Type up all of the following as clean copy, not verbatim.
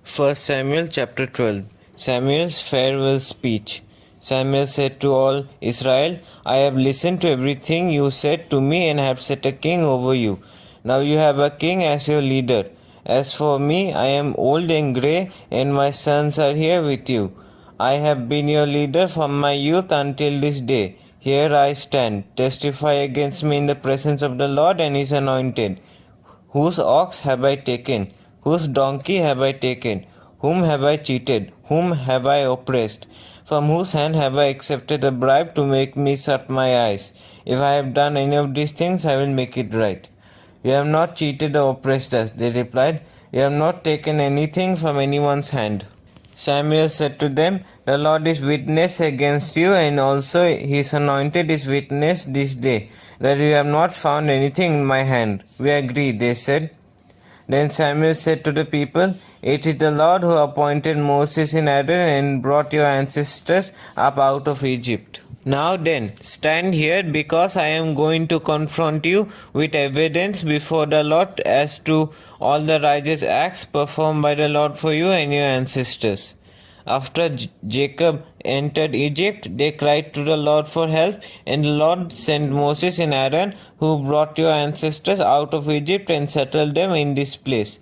First Samuel chapter 12. Samuel's farewell speech. Samuel said to all Israel, I have listened to everything you said to me and have set a king over you. Now you have a king as your leader. As for me, I am old and grey, and my sons are here with you. I have been your leader from my youth until this day. Here I stand. Testify against me in the presence of the Lord and his anointed. Whose ox have I taken? Whose donkey have I taken? Whom have I cheated? Whom have I oppressed? From whose hand have I accepted a bribe to make me shut my eyes? If I have done any of these things, I will make it right. You have not cheated or oppressed us, they replied. You have not taken anything from anyone's hand. Samuel said to them, The Lord is witness against you, and also his anointed is witness this day, that you have not found anything in my hand. We agree, they said. Then Samuel said to the people, It is the Lord who appointed Moses and Aaron and brought your ancestors up out of Egypt. Now then, stand here, because I am going to confront you with evidence before the Lord as to all the righteous acts performed by the Lord for you and your ancestors. After Jacob entered Egypt, they cried to the Lord for help, and the Lord sent Moses and Aaron, who brought your ancestors out of Egypt and settled them in this place.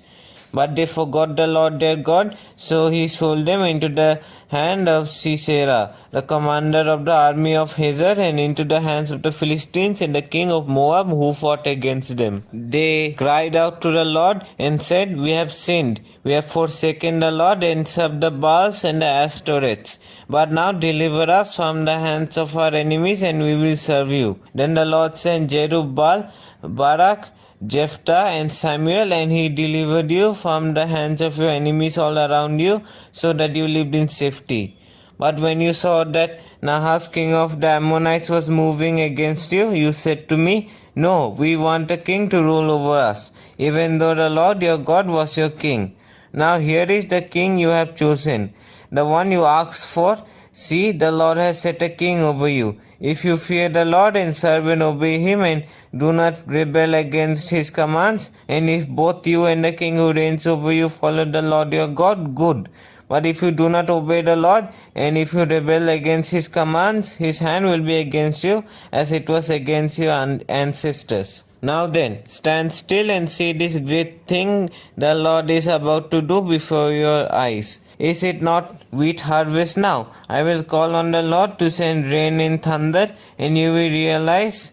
But they forgot the Lord their God, so he sold them into the hand of Sisera, the commander of the army of Hazor, and into the hands of the Philistines and the king of Moab, who fought against them. They cried out to the Lord and said, We have sinned. We have forsaken the Lord and served the Baals and the Ashtoreths. But now deliver us from the hands of our enemies, and we will serve you. Then the Lord sent Jerubbaal, Barak, Jephthah and Samuel, and he delivered you from the hands of your enemies all around you, so that you lived in safety. But when you saw that Nahas, king of the Ammonites, was moving against you, you said to me, No, we want a king to rule over us, even though the Lord your God was your king. Now here is the king you have chosen, the one you asked for. See, the Lord has set a king over you. If you fear the Lord and serve and obey him, and do not rebel against his commands, and if both you and the king who reigns over you follow the Lord your God, good. But if you do not obey the Lord, and if you rebel against his commands, his hand will be against you, as it was against your ancestors. Now then, stand still and see this great thing the Lord is about to do before your eyes. Is it not wheat harvest now? I will call on the Lord to send rain in thunder, and you will realize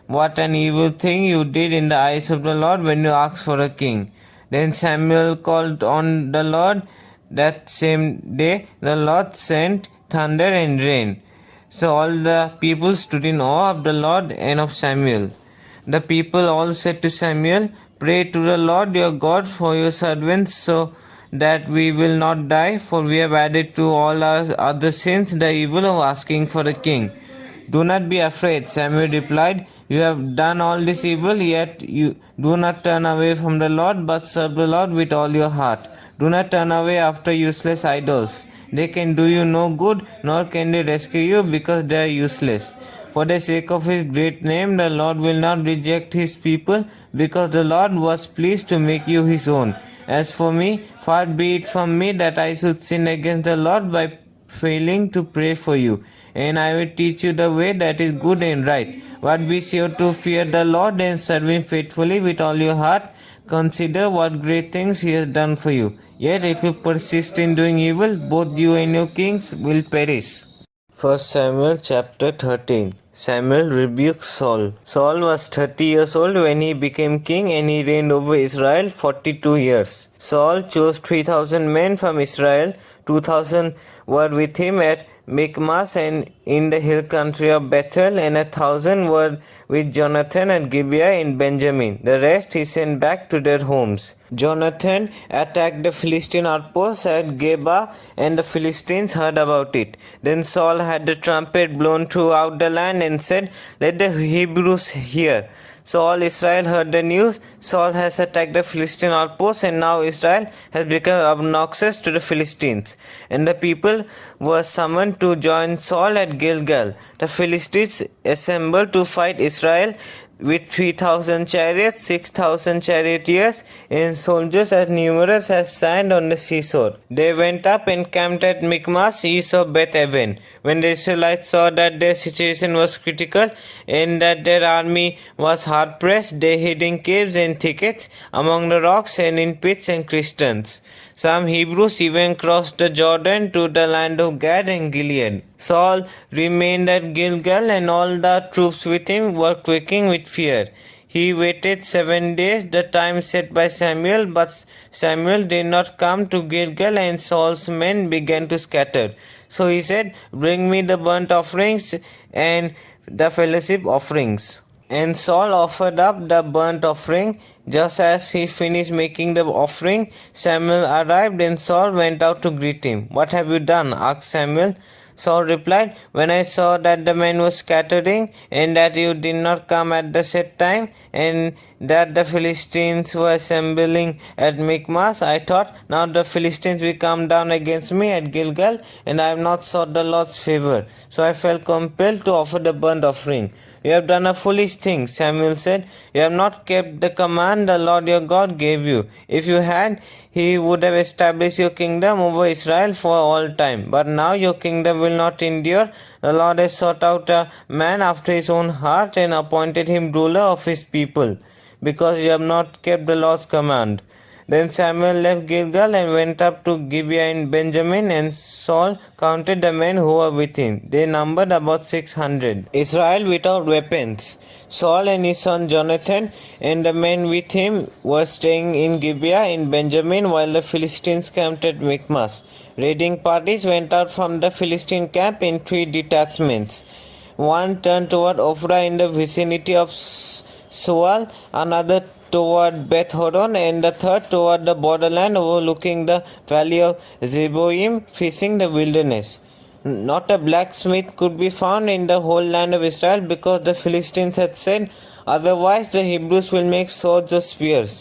what an evil thing you did in the eyes of the Lord when you asked for a king. Then Samuel called on the Lord. That same day the Lord sent thunder and rain. So all the people stood in awe of the Lord and of Samuel. The people all said to Samuel, Pray to the Lord your God for your servants, so that we will not die, for we have added to all our other sins the evil of asking for a king. Do not be afraid, Samuel replied. You have done all this evil, yet you do not turn away from the Lord, but serve the Lord with all your heart. Do not turn away after useless idols. They can do you no good, nor can they rescue you, because they are useless. For the sake of his great name, the Lord will not reject his people, because the Lord was pleased to make you his own. As for me, far be it from me that I should sin against the Lord by failing to pray for you, and I will teach you the way that is good and right. But be sure to fear the Lord and serve him faithfully with all your heart. Consider what great things he has done for you. Yet if you persist in doing evil, both you and your kings will perish. 1 Samuel chapter 13. Samuel rebuked Saul. Saul was 30 years old when he became king, and he reigned over Israel 42 years. Saul chose 3,000 men from Israel. 2,000 were with him at Michmash and in the hill country of Bethel, and 1,000 were with Jonathan at Gibeah in Benjamin. The rest he sent back to their homes. Jonathan attacked the Philistine outposts at Geba, and the Philistines heard about it. Then Saul had the trumpet blown throughout the land and said, Let the Hebrews hear. So all Israel heard the news. Saul has attacked the Philistine outposts, and now Israel has become obnoxious to the Philistines. And the people were summoned to join Saul at Gilgal. The Philistines assembled to fight Israel with 3,000 chariots, 6,000 charioteers, and soldiers as numerous as sand on the seashore. They went up and camped at Michmas, east of Beth Aven. When the Israelites saw that their situation was critical and that their army was hard pressed, they hid in caves and thickets, among the rocks, and in pits and cisterns. Some Hebrews even crossed the Jordan to the land of Gad and Gilead. Saul remained at Gilgal, and all the troops with him were quaking with fear. He waited 7 days, the time set by Samuel, but Samuel did not come to Gilgal, and Saul's men began to scatter. So he said, "Bring me the burnt offerings and the fellowship offerings." And Saul offered up the burnt offering. Just as he finished making the offering, Samuel arrived, and Saul went out to greet him. "What have you done?" asked Samuel. Saul replied, "When I saw that the men were scattering, and that you did not come at the set time, and that the Philistines were assembling at Michmas, I thought, now the Philistines will come down against me at Gilgal, and I have not sought the Lord's favor. So I felt compelled to offer the burnt offering." "You have done a foolish thing," Samuel said. "You have not kept the command the Lord your God gave you. If you had, he would have established your kingdom over Israel for all time. But now your kingdom will not endure. The Lord has sought out a man after his own heart and appointed him ruler of his people, because you have not kept the Lord's command." Then Samuel left Gilgal and went up to Gibeah in Benjamin, and Saul counted the men who were with him. They numbered about 600. Israel without weapons. Saul and his son Jonathan and the men with him were staying in Gibeah in Benjamin, while the Philistines camped at Michmas. Raiding parties went out from the Philistine camp in 3 detachments. One turned toward Ophrah in the vicinity of Soal, another toward Beth Horon, and the third toward the borderland overlooking the valley of Zeboim, facing the wilderness. Not a blacksmith could be found in the whole land of Israel, because the Philistines had said, "Otherwise the Hebrews will make swords or spears."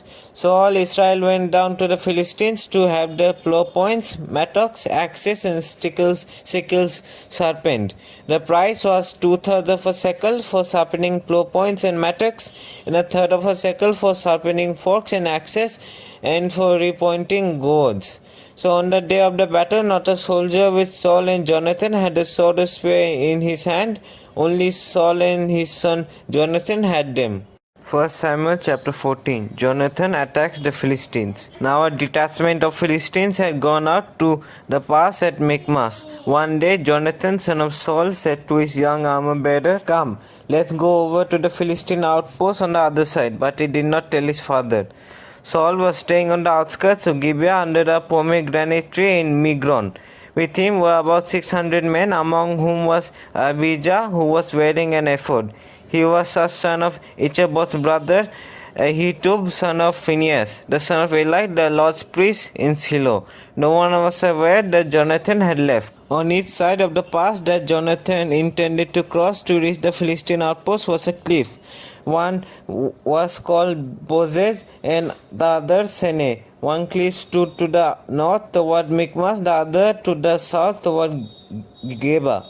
So all Israel went down to the Philistines to have their plow points, mattocks, axes, and sickles sharpened. The price was 2/3 of a shekel for sharpening plow points and mattocks, and 1/3 of a shekel for sharpening forks and axes, and for repointing goads. So on the day of the battle, not a soldier with Saul and Jonathan had a sword or spear in his hand. Only Saul and his son Jonathan had them. 1 Samuel chapter 14. Jonathan attacks the Philistines. Now a detachment of Philistines had gone out to the pass at Michmas. One day Jonathan, son of Saul, said to his young armor-bearer, "Come, let's go over to the Philistine outpost on the other side." But he did not tell his father. Saul was staying on the outskirts of Gibeah under a pomegranate tree in Migron. With him were about 600 men, among whom was Abijah, who was wearing an ephod. He was a son of Ichabod's brother, Ahitub, son of Phinehas, the son of Eli, the Lord's priest in Shiloh. No one was aware that Jonathan had left. On each side of the pass that Jonathan intended to cross to reach the Philistine outpost was a cliff. One was called Bozez and the other Sene. One cliff stood to the north toward Michmas, the other to the south toward Geba.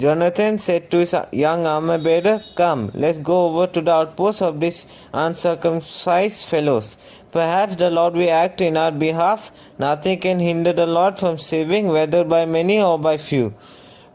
Jonathan said to his young armor-bearer, "Come, let's go over to the outpost of these uncircumcised fellows. Perhaps the Lord will act in our behalf. Nothing can hinder the Lord from saving, whether by many or by few."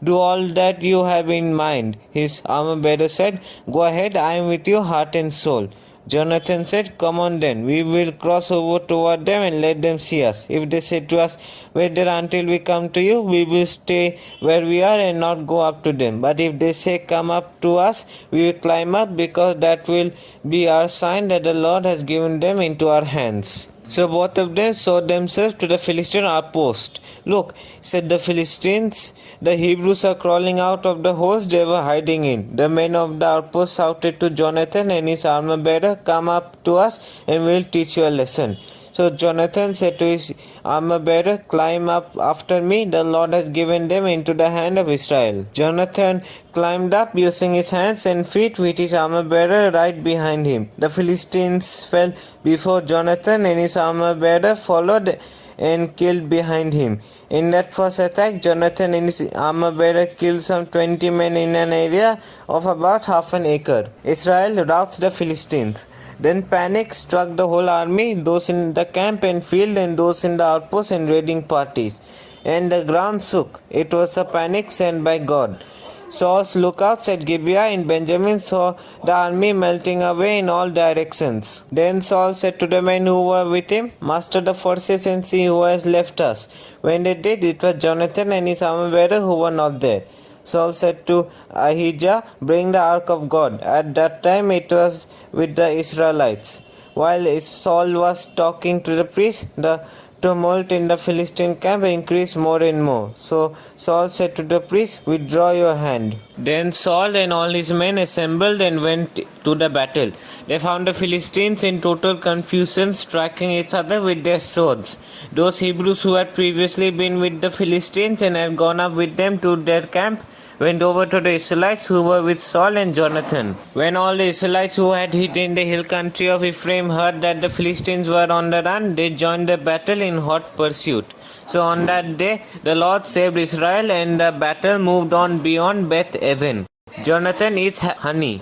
"Do all that you have in mind," his armor-bearer said. "Go ahead, I am with you heart and soul." Jonathan said, "Come on then, we will cross over toward them and let them see us. If they say to us, 'Wait there until we come to you,' we will stay where we are and not go up to them. But if they say, 'Come up to us,' we will climb up, because that will be our sign that the Lord has given them into our hands." So both of them showed themselves to the Philistine outpost. "Look," said the Philistines, "the Hebrews are crawling out of the holes they were hiding in." The men of the outpost shouted to Jonathan and his armor-bearer, "Come up to us and we will teach you a lesson." So Jonathan said to his armor-bearer, "Climb up after me, the Lord has given them into the hand of Israel." Jonathan climbed up using his hands and feet, with his armor-bearer right behind him. The Philistines fell before Jonathan, and his armor-bearer followed and killed behind him. In that first attack, Jonathan and his armor bearer killed some 20 men in an area of about half an acre. Israel routs the Philistines. Then panic struck the whole army, those in the camp and field and those in the outposts and raiding parties. And the ground shook. It was a panic sent by God. Saul's lookouts at Gibeah in Benjamin saw the army melting away in all directions. Then Saul said to the men who were with him, "Master the forces and see who has left us." When they did, it was Jonathan and his armor bearer who were not there. Saul said to Ahijah, "Bring the ark of God." At that time it was with the Israelites. While Saul was talking to the priest, the tumult in the Philistine camp increased more and more. So Saul said to the priest, "Withdraw your hand." Then Saul and all his men assembled and went to the battle. They found the Philistines in total confusion, striking each other with their swords. Those Hebrews who had previously been with the Philistines and had gone up with them to their camp went over to the Israelites who were with Saul and Jonathan. When all the Israelites who had hid in the hill country of Ephraim heard that the Philistines were on the run, they joined the battle in hot pursuit. So on that day, the Lord saved Israel, and the battle moved on beyond Beth Aven. Jonathan eats honey.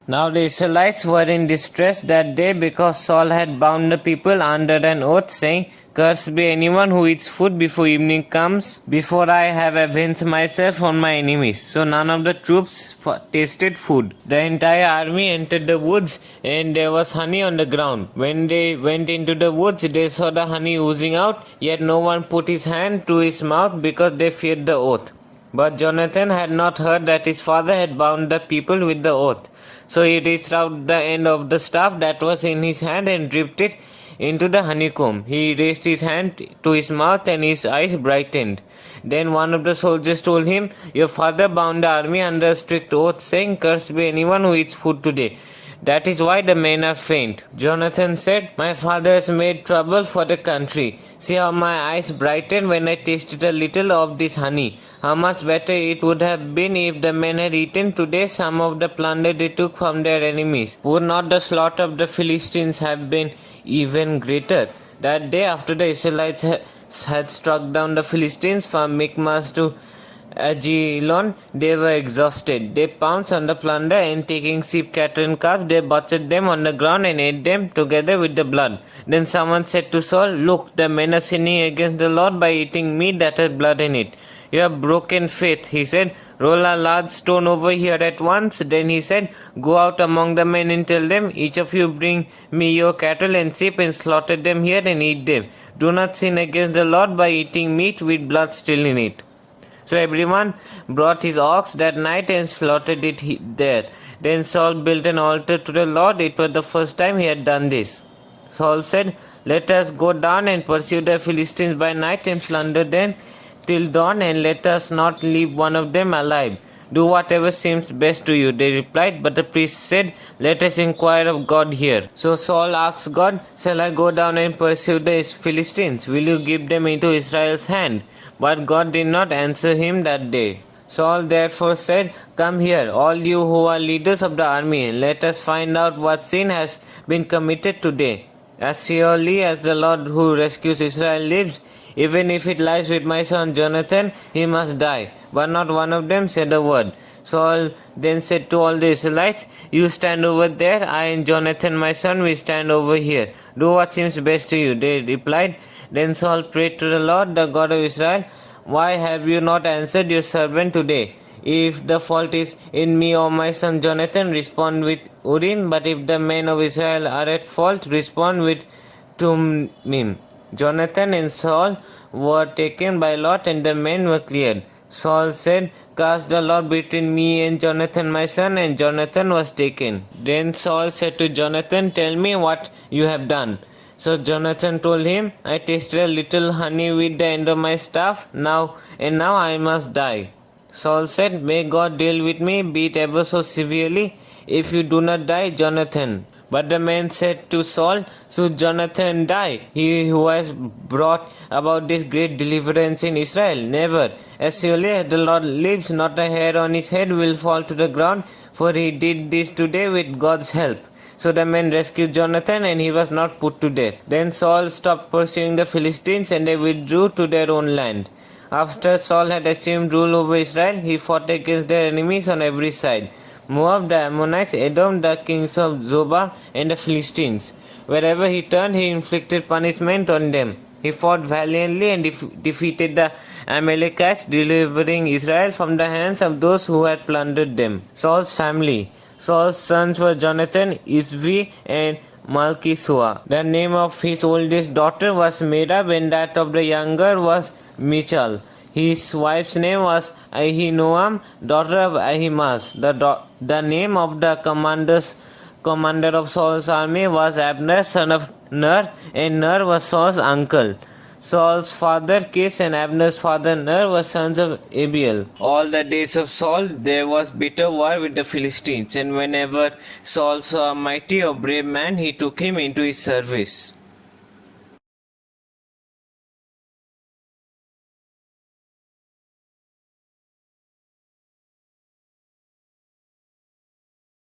Now the Israelites were in distress that day because Saul had bound the people under an oath, saying, "Cursed be anyone who eats food before evening comes, before I have avenged myself on my enemies." So none of the troops tasted food. The entire army entered the woods, and there was honey on the ground. When they went into the woods, they saw the honey oozing out, yet no one put his hand to his mouth because they feared the oath. But Jonathan had not heard that his father had bound the people with the oath. So he reached out the end of the staff that was in his hand and dipped it into the honeycomb. He raised his hand to his mouth and his eyes brightened. Then one of the soldiers told him, "Your father bound the army under a strict oath, saying, 'Cursed be anyone who eats food today.' That is why the men are faint." Jonathan said, "My father has made trouble for the country. See how my eyes brightened when I tasted a little of this honey. How much better it would have been if the men had eaten today some of the plunder they took from their enemies. Would not the slaughter of the Philistines have been even greater?" That day, after the Israelites had struck down the Philistines from Michmash to Ajalon, they were exhausted. They pounced on the plunder, and taking sheep, cattle and calves, they butchered them on the ground and ate them together with the blood. Then someone said to Saul, "Look, the men are sinning against the Lord by eating meat that has blood in it." "You have broken faith," he said. "Roll a large stone over here at once." Then he said, "Go out among the men and tell them, 'Each of you bring me your cattle and sheep and slaughter them here and eat them. Do not sin against the Lord by eating meat with blood still in it.'" So everyone brought his ox that night and slaughtered it there. Then Saul built an altar to the Lord. It was the first time he had done this. Saul said, "Let us go down and pursue the Philistines by night and plunder them till dawn, and let us not leave one of them alive. Do whatever seems best to you," they replied. But the priest said, "Let us inquire of God here." So Saul asked God, "Shall I go down and pursue the Philistines? Will you give them into Israel's hand?" But God did not answer him that day. Saul therefore said, "Come here, all you who are leaders of the army, and let us find out what sin has been committed today. As surely as the Lord who rescues Israel lives, even if it lies with my son Jonathan, he must die." But not one of them said a word. Saul then said to all the Israelites, "You stand over there, I and Jonathan my son will stand over here. Do what seems best to you," they replied. Then Saul prayed to the Lord, the God of Israel, "Why have you not answered your servant today? If the fault is in me or my son Jonathan, respond with Urim, but if the men of Israel are at fault, respond with Tumim." Jonathan and Saul were taken by lot, and the men were cleared. Saul said, "Cast the lot between me and Jonathan my son," and Jonathan was taken. Then Saul said to Jonathan, "Tell me what you have done." So Jonathan told him, "I tasted a little honey with the end of my staff, now I must die." Saul said, "May God deal with me, be it ever so severely, if you do not die, Jonathan." But the man said to Saul, "Should Jonathan die, he who has brought about this great deliverance in Israel? Never. As surely as the Lord lives, not a hair on his head will fall to the ground, for he did this today with God's help." So the men rescued Jonathan and he was not put to death. Then Saul stopped pursuing the Philistines and they withdrew to their own land. After Saul had assumed rule over Israel, he fought against their enemies on every side: Moab, the Ammonites, Edom, the kings of Zobah, and the Philistines. Wherever he turned, he inflicted punishment on them. He fought valiantly and defeated the Amalekites, delivering Israel from the hands of those who had plundered them. Saul's family. Saul's sons were Jonathan, Ishvi, and Malchishua. The name of his oldest daughter was Merab, and that of the younger was Michal. His wife's name was Ahinoam, daughter of Ahimaaz. The name of the commander of Saul's army was Abner, son of Ner, and Ner was Saul's uncle. Saul's father Kish and Abner's father Ner were sons of Abiel. All the days of Saul there was bitter war with the Philistines, and whenever Saul saw a mighty or brave man, he took him into his service.